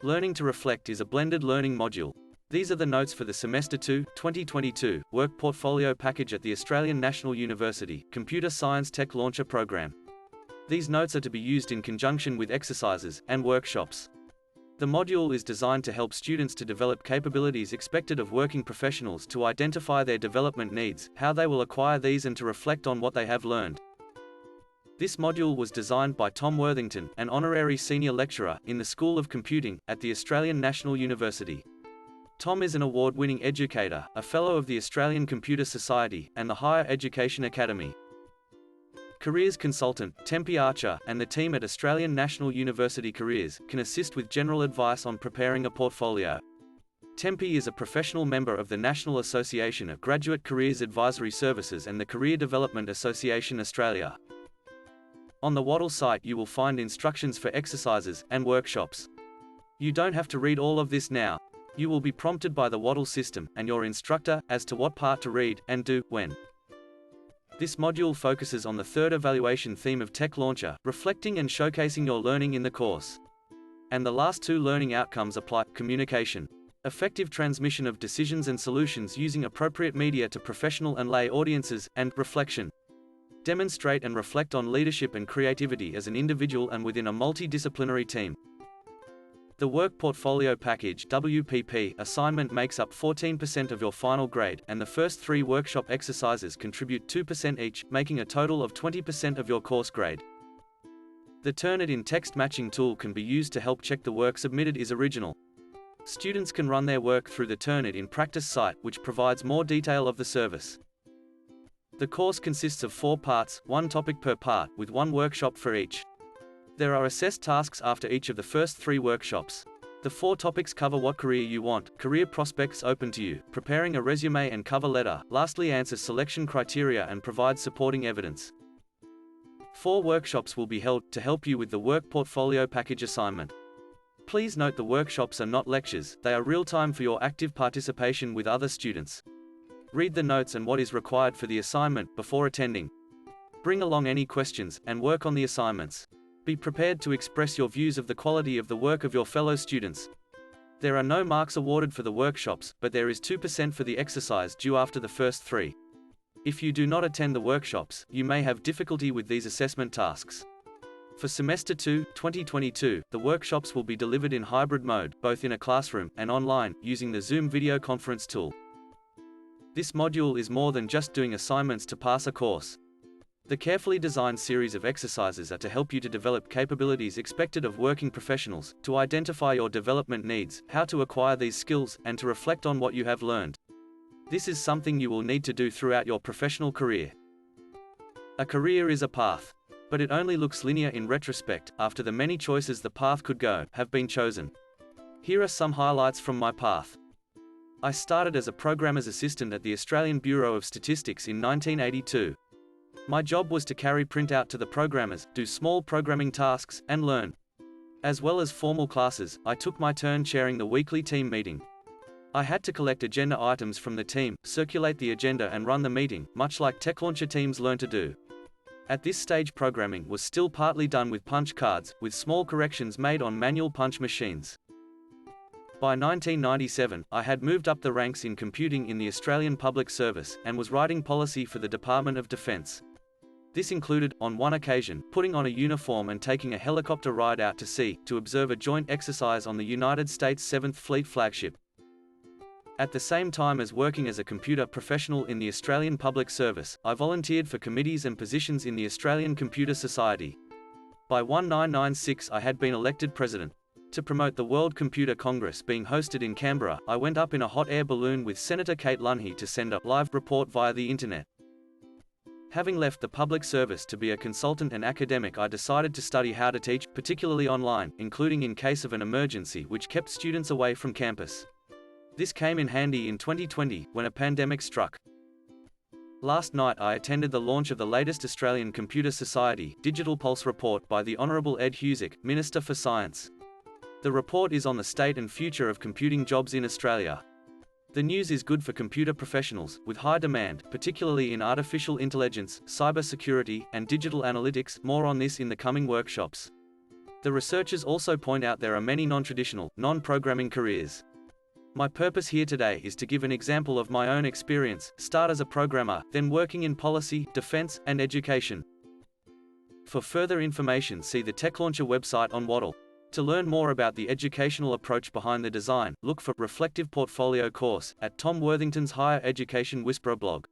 Learning to Reflect is a blended learning module. These are the notes for the Semester 2, 2022, Work Portfolio Package at the Australian National University, Computer Science Tech Launcher Program. These notes are to be used in conjunction with exercises and workshops. The module is designed to help students to develop capabilities expected of working professionals, to identify their development needs, how they will acquire these, and to reflect on what they have learned. This module was designed by Tom Worthington, an honorary senior lecturer in the School of Computing at the Australian National University. Tom is an award-winning educator, a fellow of the Australian Computer Society and the Higher Education Academy. Careers consultant, Tempe Archer, and the team at Australian National University Careers can assist with general advice on preparing a portfolio. Tempe is a professional member of the National Association of Graduate Careers Advisory Services and the Career Development Association Australia. On the Wattle site you will find instructions for exercises and workshops. You don't have to read all of this now. You will be prompted by the Wattle system and your instructor as to what part to read and do when. This module focuses on the third evaluation theme of Tech Launcher, reflecting and showcasing your learning in the course. And the last two learning outcomes apply: communication, effective transmission of decisions and solutions using appropriate media to professional and lay audiences, and reflection, demonstrate and reflect on leadership and creativity as an individual and within a multidisciplinary team. The Work Portfolio Package (WPP) assignment makes up 14% of your final grade, and the first 3 workshop exercises contribute 2% each, making a total of 20% of your course grade. The Turnitin text matching tool can be used to help check the work submitted is original. Students can run their work through the Turnitin practice site, which provides more detail of the service. The course consists of 4 parts, 1 topic per part, with 1 workshop for each. There are assessed tasks after each of the first 3 workshops. The 4 topics cover what career you want, career prospects open to you, preparing a resume and cover letter, lastly answers selection criteria and provides supporting evidence. 4 workshops will be held to help you with the Work Portfolio Package assignment. Please note the workshops are not lectures, they are real-time for your active participation with other students. Read the notes and what is required for the assignment before attending. Bring along any questions, and work on the assignments. Be prepared to express your views of the quality of the work of your fellow students. There are no marks awarded for the workshops, but there is 2% for the exercise due after the first 3. If you do not attend the workshops, you may have difficulty with these assessment tasks. For Semester 2, 2022, the workshops will be delivered in hybrid mode, both in a classroom and online, using the Zoom video conference tool. This module is more than just doing assignments to pass a course. The carefully designed series of exercises are to help you to develop capabilities expected of working professionals, to identify your development needs, how to acquire these skills, and to reflect on what you have learned. This is something you will need to do throughout your professional career. A career is a path, but it only looks linear in retrospect, after the many choices the path could go have been chosen. Here are some highlights from my path. I started as a programmer's assistant at the Australian Bureau of Statistics in 1982. My job was to carry printout to the programmers, do small programming tasks, and learn. As well as formal classes, I took my turn chairing the weekly team meeting. I had to collect agenda items from the team, circulate the agenda and run the meeting, much like TechLauncher teams learn to do. At this stage programming was still partly done with punch cards, with small corrections made on manual punch machines. By 1997, I had moved up the ranks in computing in the Australian Public Service, and was writing policy for the Department of Defence. This included, on one occasion, putting on a uniform and taking a helicopter ride out to sea, to observe a joint exercise on the United States 7th Fleet flagship. At the same time as working as a computer professional in the Australian Public Service, I volunteered for committees and positions in the Australian Computer Society. By 1996 I had been elected president. To promote the World Computer Congress being hosted in Canberra, I went up in a hot air balloon with Senator Kate Lunhi to send a live report via the internet. Having left the public service to be a consultant and academic, I decided to study how to teach, particularly online, including in case of an emergency which kept students away from campus. This came in handy in 2020, when a pandemic struck. Last night I attended the launch of the latest Australian Computer Society Digital Pulse report by the Honourable Ed Husic, Minister for Science. The report is on the state and future of computing jobs in Australia. The news is good for computer professionals, with high demand, particularly in artificial intelligence, cyber security, and digital analytics. More on this in the coming workshops. The researchers also point out there are many non-traditional, non-programming careers. My purpose here today is to give an example of my own experience, start as a programmer, then working in policy, defense, and education. For further information, see the TechLauncher website on Wattle. To learn more about the educational approach behind the design, look for Reflective Portfolio course at Tom Worthington's Higher Education Whisperer blog.